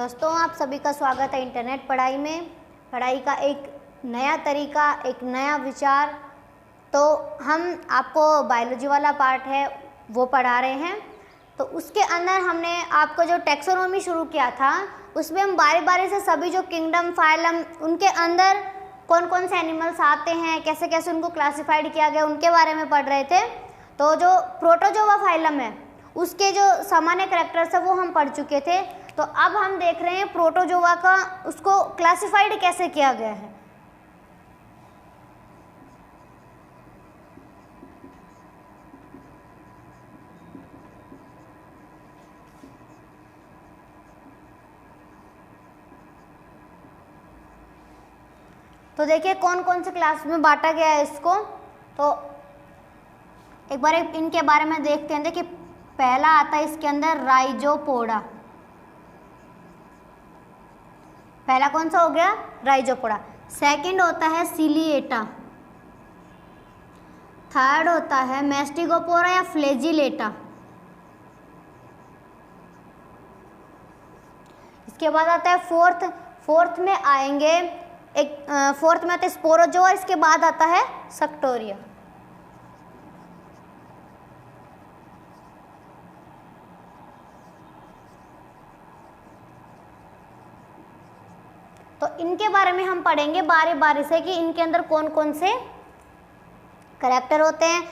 दोस्तों, आप सभी का स्वागत है इंटरनेट पढ़ाई में। पढ़ाई का एक नया तरीका, एक नया विचार। तो हम आपको बायोलॉजी वाला पार्ट है वो पढ़ा रहे हैं। तो उसके अंदर हमने आपको जो टैक्सोनॉमी शुरू किया था, उसमें हम बारी बारी से सभी जो किंगडम, फाइलम, उनके अंदर कौन कौन से एनिमल्स आते हैं, कैसे कैसे उनको क्लासिफाइड किया गया, उनके बारे में पढ़ रहे थे। तो जो प्रोटोजोआ फाइलम है उसके जो सामान्य कैरेक्टर्स है वो हम पढ़ चुके थे। तो अब हम देख रहे हैं प्रोटोजोआ का, उसको क्लासिफाइड कैसे किया गया है। तो देखिए कौन कौन से क्लास में बांटा गया है इसको। तो एक बार इनके बारे में देखते हैं। देखिए पहला आता है इसके अंदर राइजोपोडा। पहला कौन सा हो गया? राइजोपोडा। सेकंड होता है सिलिएटा। थर्ड होता है मैस्टिगोपोरा या फ्लैजिलेटा। इसके बाद आता है फोर्थ में आएंगे फोर्थ में आता है स्पोरोजोआ। इसके बाद आता है सक्टोरिया। तो इनके बारे में हम पढ़ेंगे बारी बारी से कि इनके अंदर कौन कौन से कैरेक्टर होते हैं।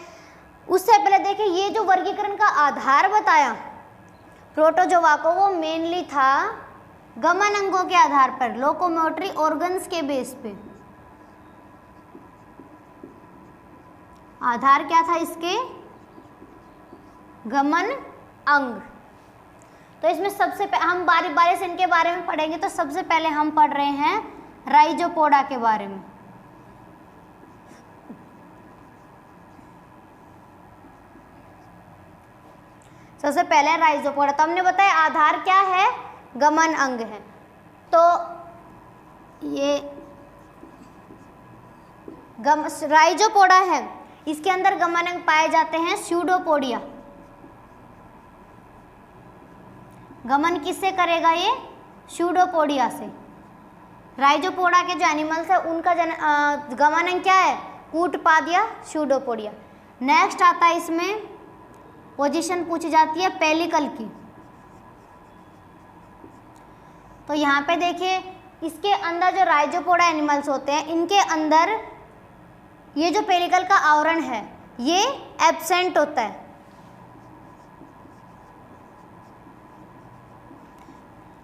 उससे पहले देखिए ये जो वर्गीकरण का आधार बताया प्रोटोजोआ को, वो मेनली था गमन अंगों के आधार पर, लोकोमोटरी ऑर्गन्स के बेस पे। आधार क्या था इसके? गमन अंग। तो इसमें सबसे पहले हम बारी बारी से इनके बारे में पढ़ेंगे। तो सबसे पहले हम पढ़ रहे हैं राइजोपोडा के बारे में। सबसे पहले राइजोपोडा। तो हमने बताया आधार क्या है? गमन अंग है। तो ये राइजोपोडा है, इसके अंदर गमन अंग पाए जाते हैं स्यूडोपोडिया। गमन किससे करेगा ये? स्यूडोपोडिया से। राइजोपोडा के जो एनिमल्स है उनका गमन अंग क्या है? कूटपादिया, स्यूडोपोडिया। नेक्स्ट आता है इसमें पोजीशन पूछी जाती है पेलिकल की। तो यहाँ पे देखिए इसके अंदर जो राइजोपोडा एनिमल्स होते हैं, इनके अंदर ये जो पेलिकल का आवरण है ये एब्सेंट होता है।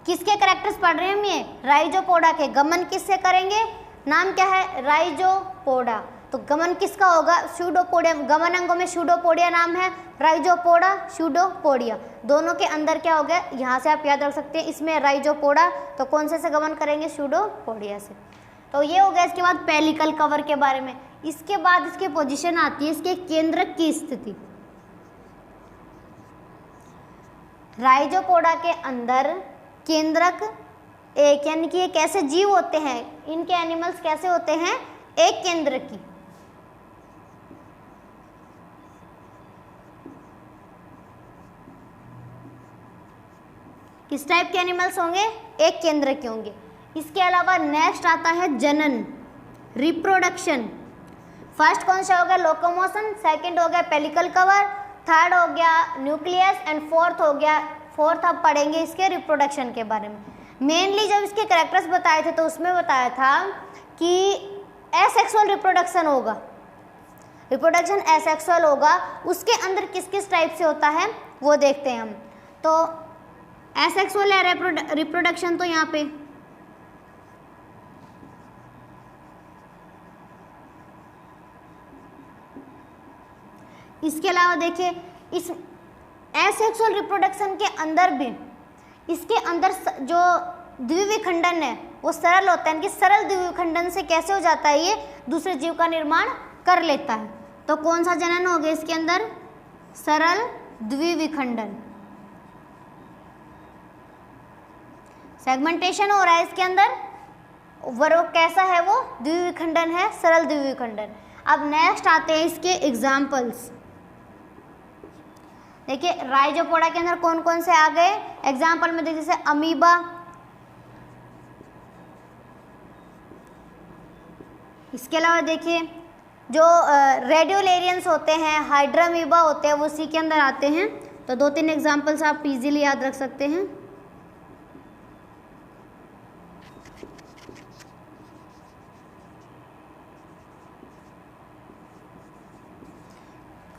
किसके कैरेक्टर्स पढ़ रहे हैं हम? ये राइजोपोडा के। गमन किससे करेंगे? नाम क्या है? राइजोपोडा। तो गमन किसका होगा? स्यूडोपोडिया। गमन अंगों में स्यूडोपोडिया नाम है, राइजोपोडा, स्यूडोपोडिया। दोनों के अंदर क्या हो गया? यहाँ से आप याद रख सकते हैं, इसमें राइजोपोडा, तो कौन से गमन करेंगे? स्यूडोपोडिया से। तो ये हो गया इसके बाद पेलिकल कवर के बारे में। इसके बाद इसकी पोजीशन आती है इसके केंद्रक की स्थिति। राइजोपोडा के अंदर केंद्रक एक, यानी कि ये कैसे जीव होते हैं, इनके एनिमल्स कैसे होते हैं? एक केंद्र की। किस टाइप के एनिमल्स होंगे? एक केंद्र के होंगे। इसके अलावा नेक्स्ट आता है जनन, रिप्रोडक्शन। फर्स्ट कौन सा हो गया? लोकोमोशन। सेकंड हो गया पेलिकल कवर। थर्ड हो गया न्यूक्लियस। एंड फोर्थ अब पढ़ेंगे इसके रिप्रोडक्शन के बारे में। मेनली जब इसके कैरेक्टर्स बताए थे तो उसमें बताया था कि एसेक्सुअल रिप्रोडक्शन होगा। रिप्रोडक्शन एसेक्सुअल होगा। उसके अंदर किस किस टाइप से होता है वो देखते हैं हम। तो एसेक्सुअल है रिप्रोडक्शन, तो यहाँ पे इसके अलावा देखिए इस एसेक्सुअल रिप्रोडक्शन के अंदर भी इसके अंदर जो द्विविखंडन है वो सरल होता है। कि सरल द्विविखंडन से कैसे हो जाता है? ये दूसरे जीव का निर्माण कर लेता है। तो कौन सा जनन हो गया इसके अंदर? सरल द्विविखंडन। सेगमेंटेशन हो रहा है इसके अंदर, वो कैसा है? वो द्विविखंडन है, सरल द्विविखंडन। अब नेक्स्ट आते हैं इसके एग्जाम्पल्स। देखिए राइजोपोडा के अंदर कौन कौन से आ गए एग्जाम्पल में? देखिए जैसे अमीबा, इसके अलावा देखिए जो रेडियोलेरियंस होते हैं, हाइड्रामीबा होते हैं, वो उसी के अंदर आते हैं। तो 2-3 एग्जांपल्स आप इजीली याद रख सकते हैं।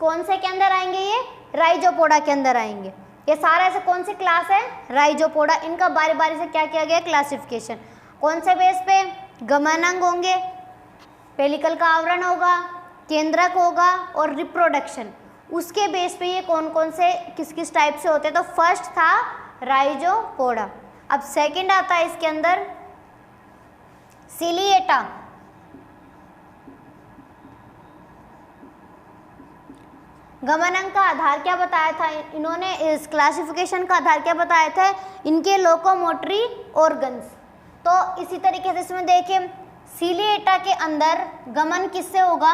कौन से के अंदर आएंगे? ये राइजोपोडा के अंदर आएंगे। ये सारा ऐसे कौन सी क्लास है? राइजोपोडा। इनका बारी बारी से क्या किया गया? क्लासिफिकेशन। कौन से बेस पे? गमनांग होंगे, पेलिकल का आवरण होगा, केंद्रक होगा और रिप्रोडक्शन। उसके बेस पे ये कौन कौन से किस किस टाइप से होते हैं। तो फर्स्ट था राइजोपोडा। अब सेकंड आता है इसके अंदर सिलिएटा। गमनांक का आधार क्या बताया था इन्होंने? इस क्लासिफिकेशन का आधार क्या बताया था? इनके लोकोमोटरी ऑर्गन्स। तो इसी तरीके से इसमें देखिए सिलिएटा के अंदर गमन किससे होगा?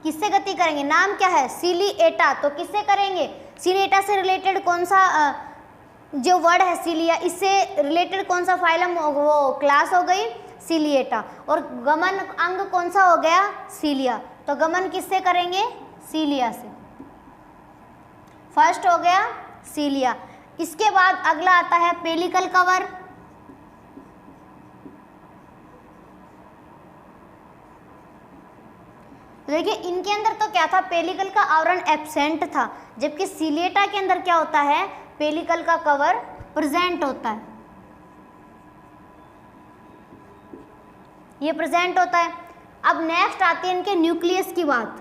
किससे गति करेंगे? नाम क्या है? सिलिएटा। तो किससे करेंगे? सिलिएटा से रिलेटेड कौन सा जो वर्ड है सिलिया, इससे रिलेटेड कौन सा फाइलम वो क्लास हो गई? सिलिएटा। और गमन अंग कौन सा हो गया? सिलिया। तो गमन किससे करेंगे? सिलिया से। फर्स्ट हो गया सिलिया। इसके बाद अगला आता है पेलिकल कवर। देखिए इनके अंदर तो क्या था? पेलिकल का आवरण एब्सेंट था, जबकि सिलिएटा के अंदर क्या होता है? पेलिकल का कवर प्रेजेंट होता है। ये प्रेजेंट होता है। अब नेक्स्ट आती है इनके न्यूक्लियस की बात।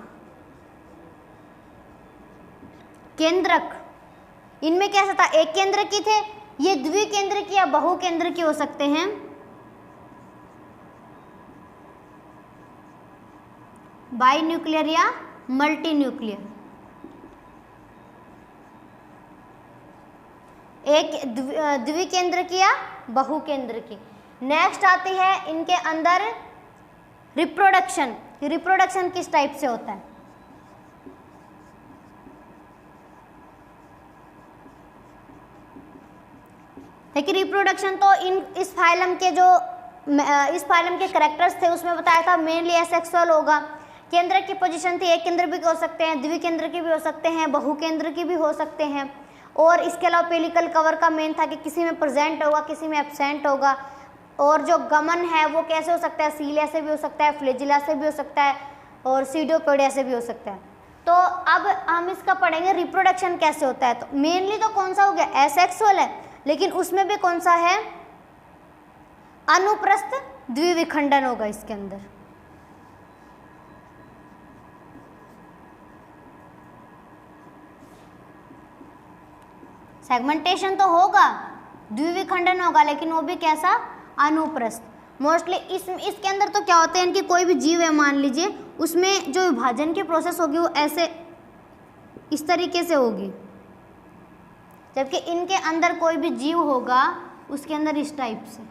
केंद्रक। इनमें कैसा था? एक केंद्र की थे, ये द्विकेंद्र की या बहुकेंद्र की हो सकते हैं। बाई न्यूक्लियर या मल्टी न्यूक्लियर। एक द्विकेंद्र की या बहुकेंद्र की। नेक्स्ट आती है इनके अंदर रिप्रोडक्शन। रिप्रोडक्शन किस टाइप से होता है? देखिए रिप्रोडक्शन तो इस फाइलम के कैरेक्टर्स थे उसमें बताया था मेनली एसेक्सुअल होगा। केंद्र की पोजीशन थी, एक केंद्र भी हो सकते हैं, द्विकेंद्र की भी हो सकते हैं, बहुकेंद्र की भी हो सकते हैं। और इसके अलावा पेलिकल कवर का मेन था कि किसी में प्रेजेंट होगा, किसी में एब्सेंट होगा। और जो गमन है वो कैसे हो सकता है? सीलिया से भी हो सकता है, फ्लैजिला से भी हो सकता है और सीडोपोडिया से भी हो सकता है। तो अब हम इसका पढ़ेंगे रिप्रोडक्शन कैसे होता है। तो मेनली तो कौन सा हो गया? एसेक्सुअल है, लेकिन उसमें भी कौन सा है? अनुप्रस्थ द्विविखंडन होगा इसके अंदर। सेगमेंटेशन तो होगा, द्विविखंडन होगा, लेकिन वो भी कैसा? अनुप्रस्थ। मोस्टली इसके अंदर तो क्या होते हैं? इनकी कोई भी जीव है मान लीजिए, उसमें जो विभाजन की प्रोसेस होगी वो ऐसे इस तरीके से होगी, जबकि इनके अंदर कोई भी जीव होगा उसके अंदर इस टाइप से,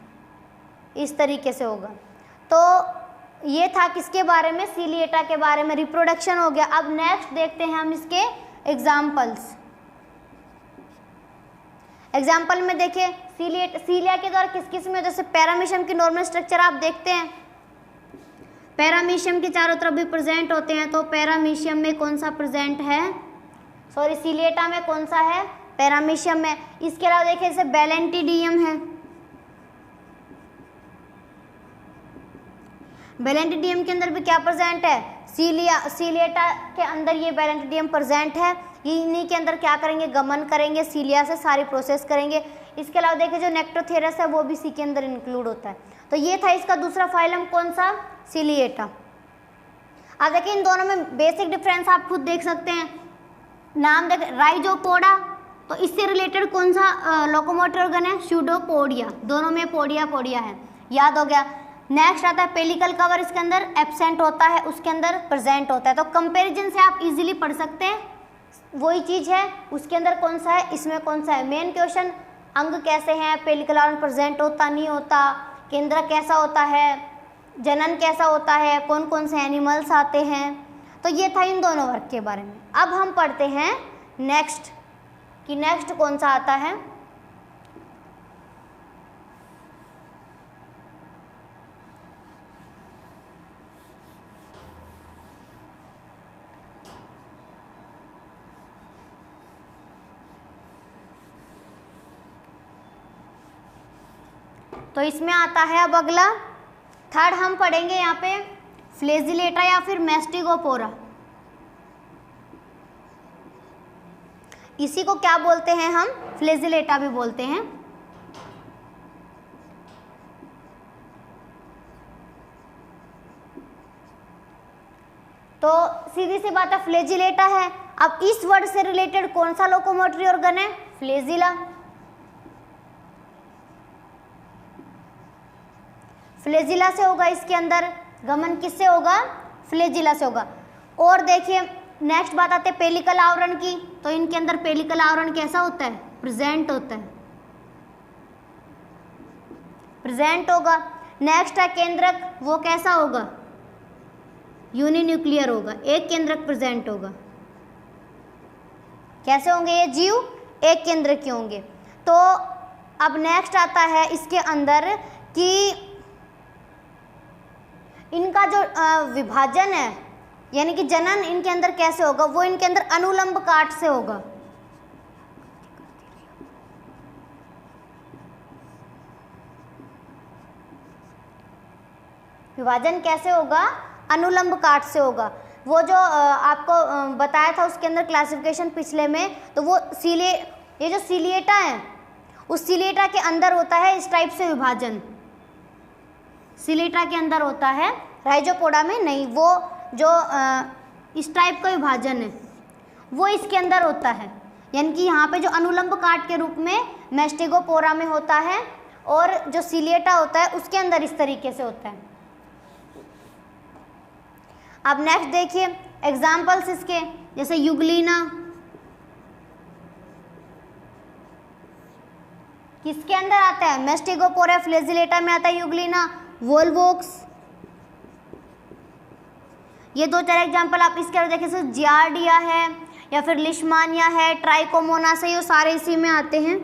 इस तरीके से होगा। तो ये था किसके बारे में? सिलिएटा के बारे में। रिप्रोडक्शन हो गया। अब नेक्स्ट देखते हैं हम इसके एग्जाम्पल्स। एग्जाम्पल में देखिए सीलिया के द्वारा किस किस में, जैसे पैरामीशियम की नॉर्मल स्ट्रक्चर आप देखते हैं, पैरामीशियम के चारों तरफ भी प्रेजेंट होते हैं। तो पैरामीशियम में कौन सा प्रेजेंट है? सॉरी, सिलिएटा में कौन सा है? पैरामीशियम में। इसके अलावा देखिए जैसे बैलेंटिडियम है, बैलेंटिडियम के अंदर भी क्या प्रेजेंट है? सिलिएटा के अंदर ये बैलेंटिडियम प्रेजेंट है। इन्हीं के अंदर क्या करेंगे? गमन करेंगे, सीलिया से सारी प्रोसेस करेंगे। इसके अलावा देखिए जो नेक्टोथेरस है वो भी इसी के अंदर इंक्लूड होता है। तो ये था इसका दूसरा फाइलम कौन सा? सिलिएटा। अब देखिए इन दोनों में बेसिक डिफरेंस आप खुद देख सकते हैं। नाम देख, राइजोपोडा, तो इससे रिलेटेड कौन सा लोकोमोटर ऑर्गन है? स्यूडोपोडिया। दोनों में पोडिया पोडिया है, याद हो गया। नेक्स्ट आता है पेलिकल कवर, इसके अंदर एब्सेंट होता है, उसके अंदर प्रेजेंट होता है। तो कंपैरिजन से आप इजीली पढ़ सकते हैं, वही चीज़ है, उसके अंदर कौन सा है, इसमें कौन सा है। मेन क्वेश्चन अंग कैसे हैं, पेलिकल आवरण प्रेजेंट होता नहीं होता, केंद्र कैसा होता है, जनन कैसा होता है, कौन कौन से एनिमल्स आते हैं। तो ये था इन दोनों वर्ग के बारे में। अब हम पढ़ते हैं नेक्स्ट कि नेक्स्ट कौन सा आता है। तो इसमें आता है अब अगला थर्ड हम पढ़ेंगे यहाँ पे फ्लैजिलेटा या फिर मैस्टिगोपोरा। इसी को क्या बोलते हैं हम? फ्लैजिलेटा भी बोलते हैं। तो सीधी सी बात है, फ्लैजिलेटा है। अब इस वर्ड से रिलेटेड कौन सा लोकोमोटरी ऑर्गन है? फ्लैजिला। फ्लैजिला से होगा इसके अंदर गमन, किससे होगा? फ्लैजिला से होगा। और देखिए नेक्स्ट बात आते हैं पेलिकल आवरण की। तो इनके अंदर पेलिकल आवरण कैसा होता है? प्रेजेंट होता है, प्रेजेंट होगा। नेक्स्ट है केंद्रक, वो कैसा होगा? यूनिन्यूक्लियर होगा, एक केंद्रक प्रेजेंट होगा। कैसे होंगे ये जीव? एक केंद्रक के होंगे। तो अब नेक्स्ट आता है इसके अंदर कि इनका जो विभाजन है यानी कि जनन इनके अंदर कैसे होगा? वो इनके अंदर अनुलंब काट से होगा। विभाजन कैसे होगा? अनुलंब काट से होगा। वो जो आपको बताया था उसके अंदर क्लासिफिकेशन पिछले में, तो वो ये जो सिलिएटा है उस सिलिएटा के अंदर होता है इस टाइप से विभाजन। सिलिएटा के अंदर होता है, राइजोपोडा में नहीं। वो जो इस टाइप का विभाजन है वो इसके अंदर होता है, यानी कि यहाँ पे जो अनुलंब काट के रूप में मैस्टिगोपोरा में होता है और जो सिलिएटा होता है उसके अंदर इस तरीके से होता है। अब नेक्स्ट देखिए एग्जाम्पल्स इसके, जैसे यूग्लिना, किसके अंदर आता है? मैस्टिगोपोरा फ्लैजिलेटा में आता है यूग्लिना। वोल्वोक्स, ये दो चार एग्जाम्पल आप इसके अंदर देखें, जैसे जियार्डिया है या फिर लिशमानिया है, ट्राइकोमोनास है, ये सारे इसी में आते हैं।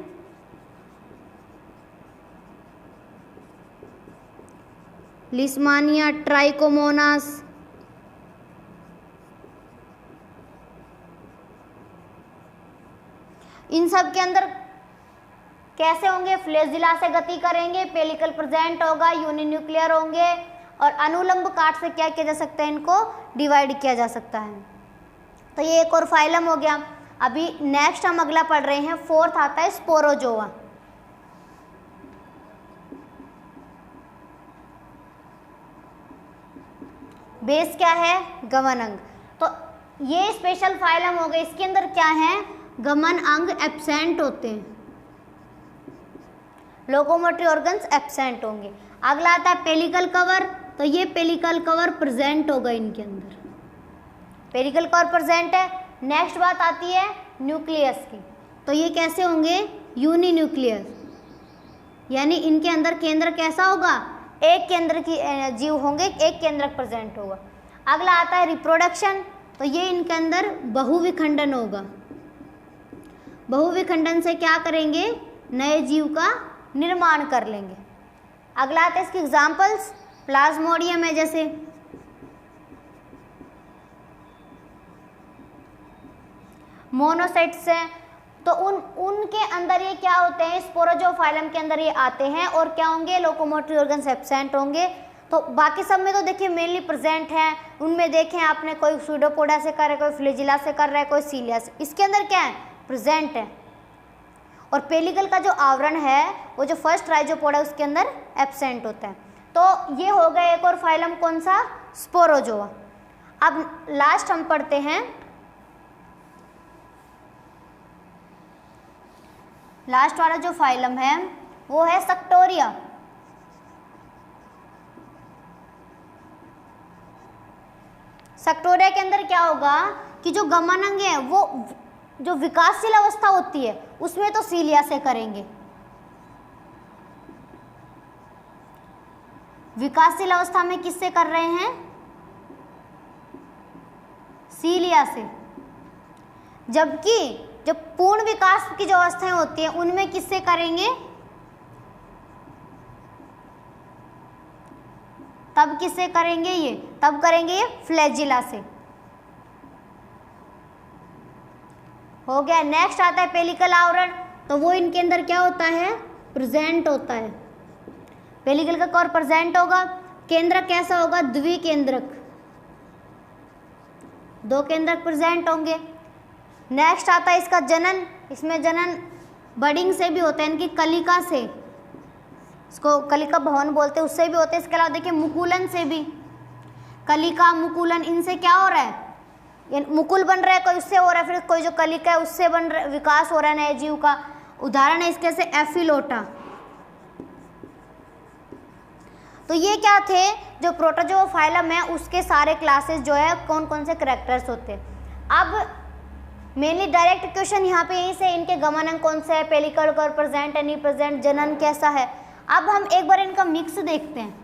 लिशमानिया, ट्राइकोमोनास, इन सब के अंदर कैसे होंगे? फ्लैजिला से गति करेंगे, पेलिकल प्रेजेंट होगा, यूनिन्यूक्लियर होंगे और अनुलंब काट से क्या किया जा सकता है? इनको डिवाइड किया जा सकता है। तो ये एक और फाइलम हो गया। अभी नेक्स्ट हम अगला पढ़ रहे हैं, फोर्थ आता है स्पोरोजोआ। बेस क्या है? गमन अंग। तो ये स्पेशल फाइलम हो गए, इसके अंदर क्या है? गमन अंग एब्सेंट होते हैं, लोकोमोटरी ऑर्गन्स एब्सेंट होंगे। अगला आता है पेलिकल कवर। तो ये पेलिकल कवर प्रेजेंट होगा इनके अंदर, पेलिकल कवर प्रेजेंट है। नेक्स्ट बात आती है न्यूक्लियस की। तो ये कैसे होंगे? यूनिन्यूक्लियर, यानी इनके अंदर केंद्र कैसा होगा? एक केंद्र की जीव होंगे, एक केंद्रक प्रेजेंट होगा। अगला आता है रिप्रोडक्शन। तो ये इनके अंदर बहुविखंडन होगा। बहुविखंडन से क्या करेंगे? नए जीव का निर्माण कर लेंगे। अगला आता है इसके एग्जाम्पल्स, प्लाज्मोडियम है जैसे, मोनोसाइट्स हैं। तो उनके अंदर ये क्या होते हैं? स्पोरोजोफाइलम के अंदर ये आते हैं और क्या होंगे? लोकोमोटरी ऑर्गन्स एब्सेंट होंगे। तो बाकी सब में तो देखिए मेनली प्रेजेंट हैं। उनमें देखें आपने, कोई सूडोपोडा से कर रहा है, कोई फ्लैजिला से कर रहा है, कोई सीलिया से। इसके अंदर क्या है? प्रेजेंट है। और पेलिकल का जो आवरण है वो जो फर्स्ट राइजोपोडा है उसके अंदर एब्सेंट होता है। तो ये हो गया एक और फाइलम, कौन सा? स्पोरोजोआ। अब लास्ट हम पढ़ते हैं, लास्ट वाला जो फाइलम है वो है सक्टोरिया। सक्टोरिया के अंदर क्या होगा कि जो गमन अंग है वो जो विकासशील अवस्था होती है उसमें तो सीलिया से करेंगे, विकासशील अवस्था में किससे कर रहे हैं? सीलिया से। जबकि जो पूर्ण विकास की जो अवस्थाएं होती हैं उनमें किससे करेंगे? तब किससे करेंगे? ये तब करेंगे ये फ्लैजिला से। हो गया। नेक्स्ट आता है पेलिकल आवरण। तो वो इनके अंदर क्या होता है? प्रेजेंट होता है। पेलिकल का कौर प्रेजेंट होगा। केंद्रक कैसा होगा? द्विकेंद्रक, 2 केंद्रक प्रेजेंट होंगे। नेक्स्ट आता है इसका जनन। इसमें जनन बडिंग से भी होता है, इनकी कलिका से, इसको कलिका भवन बोलते हैं, उससे भी होते हैं। इसके अलावा देखिए मुकुलन से भी, कलिका मुकुलन, इनसे क्या हो रहा है? मुकुल बन रहा है कोई, उससे हो रहा है, फिर कोई जो कलिका है उससे बन रहा, विकास हो रहा है नए जीव का। उदाहरण है इसके से एफिलोटा। तो ये क्या थे? जो प्रोटोजोफाइलम है उसके सारे क्लासेस जो है कौन कौन से कैरेक्टर्स होते हैं। अब मेनली डायरेक्ट क्वेश्चन यहाँ पे यहीं से, इनके गमनांक कौन से है, पेलिकल कौर प्रेजेंट है नहीं प्रेजेंट, जनन कैसा है। अब हम एक बार इनका मिक्स देखते हैं।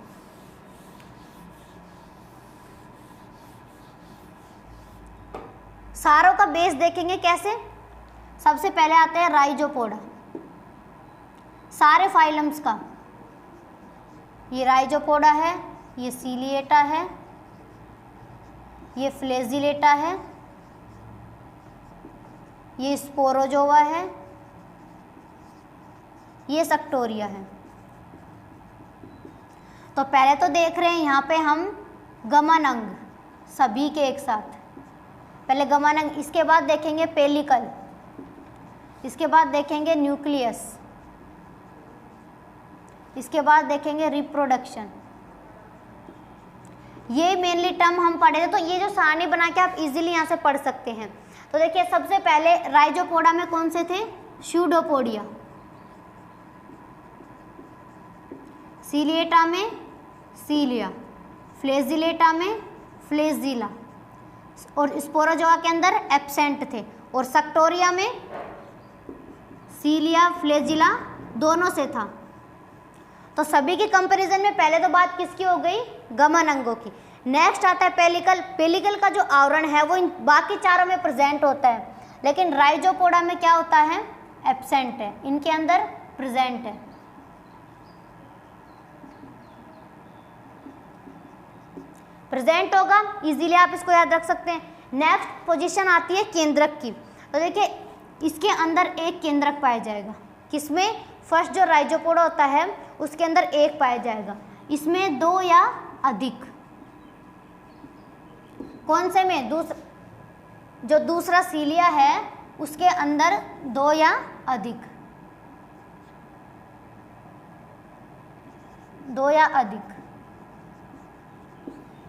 सारों का बेस देखेंगे कैसे। सबसे पहले आते हैं राइजोपोडा, सारे फाइलम्स का। ये राइजोपोडा है, ये सीलिएटा है, ये फ्लैजिलेटा है, ये स्पोरोजोआ है, ये सक्टोरिया है। तो पहले तो देख रहे हैं यहाँ पे हम गमनांग सभी के एक साथ, पहले गमनांग, इसके बाद देखेंगे पेलिकल, इसके बाद देखेंगे न्यूक्लियस, इसके बाद देखेंगे रिप्रोडक्शन। ये मेनली टर्म हम पढ़े थे, तो ये जो सारणी बना के आप इजीली यहाँ से पढ़ सकते हैं। तो देखिए सबसे पहले राइजोपोडा में कौन से थे? स्यूडोपोडिया, सीलिएटा में सीलिया, फ्लैजिलेटा में फ्लैजिला, और स्पोरोजोआ के अंदर एब्सेंट थे, और सक्टोरिया में सीलिया फ्लैजिला दोनों से था। तो सभी की कंपैरिजन में पहले तो बात किसकी हो गई? गमनांगों की। नेक्स्ट आता है पेलिकल। पेलिकल का जो आवरण है वो इन बाकी चारों में प्रेजेंट होता है, लेकिन राइजोपोडा में क्या होता है? एब्सेंट है, इनके अंदर प्रेजेंट है। प्रेजेंट होगा, इजीली आप इसको याद रख सकते हैं। नेक्स्ट पोजीशन आती है केंद्रक की। तो देखिए इसके अंदर एक केंद्रक पाया जाएगा, किसमें? फर्स्ट जो राइजोपोडा होता है उसके अंदर एक पाया जाएगा, इसमें 2 या अधिक। कौन से में? जो दूसरा सीलिया है उसके अंदर 2 या अधिक, 2 या अधिक।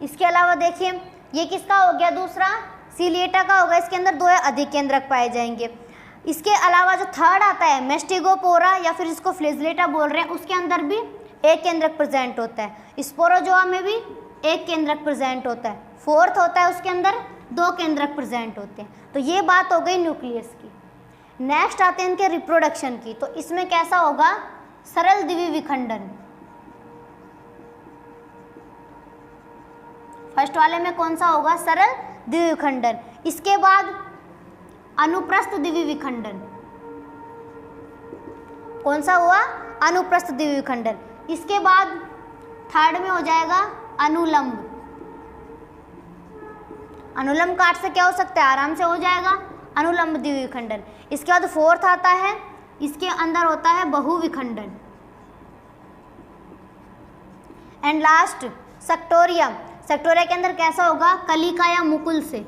इसके अलावा देखिए ये किसका हो गया? दूसरा सीलिएटा का होगा, इसके अंदर 2 या अधिक केंद्रक पाए जाएंगे। इसके अलावा जो थर्ड आता है मेस्टिगोपोरा या फिर इसको फ्लैजिलेटा बोल रहे हैं, उसके अंदर भी एक केंद्रक प्रेजेंट होता है। स्पोरोजोआ में भी एक केंद्रक प्रेजेंट होता है। फोर्थ होता है उसके अंदर 2 केंद्रक प्रेजेंट होते हैं। तो ये बात हो गई न्यूक्लियस की। नेक्स्ट आते हैं इनके रिप्रोडक्शन की। तो इसमें कैसा होगा? सरल द्विविखंडन। फर्स्ट वाले में कौन सा होगा? सरल द्विविखंडन। इसके बाद अनुप्रस्थ द्विविखंडन। कौन सा हुआ? अनुप्रस्थ द्विविखंडन। इसके बाद थर्ड में हो जाएगा अनुलंब। अनुलंब काट से क्या हो सकता है? आराम से हो जाएगा अनुलंब द्विविखंडन। इसके बाद फोर्थ आता है, इसके अंदर होता है बहुविखंडन। And last सक्टोरिया। सक्टोरिया के अंदर कैसा होगा? कलिका या मुकुल से।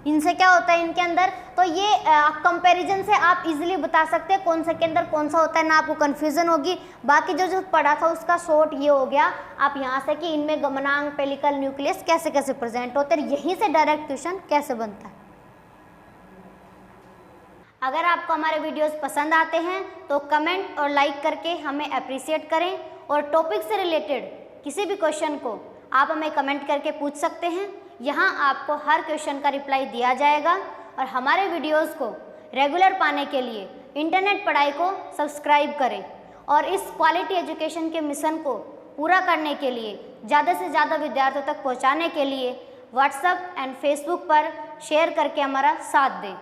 इनसे क्या होता है इनके अंदर? तो ये कंपैरिजन से आप इजीली बता सकते हैं कौन सा के अंदर कौन सा होता है, ना आपको कंफ्यूजन होगी। बाकी जो पढ़ा था उसका शॉर्ट ये हो गया आप यहाँ से कि इनमें गमनांक, पेलिकल, न्यूक्लियस कैसे कैसे प्रेजेंट होते हैं, यहीं से डायरेक्ट क्वेश्चन कैसे बनता है। अगर आपको हमारे वीडियोस पसंद आते हैं तो कमेंट और लाइक करके हमें अप्रिशिएट करें, और टॉपिक से रिलेटेड किसी भी क्वेश्चन को आप हमें कमेंट करके पूछ सकते हैं। यहाँ आपको हर क्वेश्चन का रिप्लाई दिया जाएगा। और हमारे वीडियोस को रेगुलर पाने के लिए इंटरनेट पढ़ाई को सब्सक्राइब करें, और इस क्वालिटी एजुकेशन के मिशन को पूरा करने के लिए, ज़्यादा से ज़्यादा विद्यार्थियों तक पहुँचाने के लिए व्हाट्सएप एंड फेसबुक पर शेयर करके हमारा साथ दें।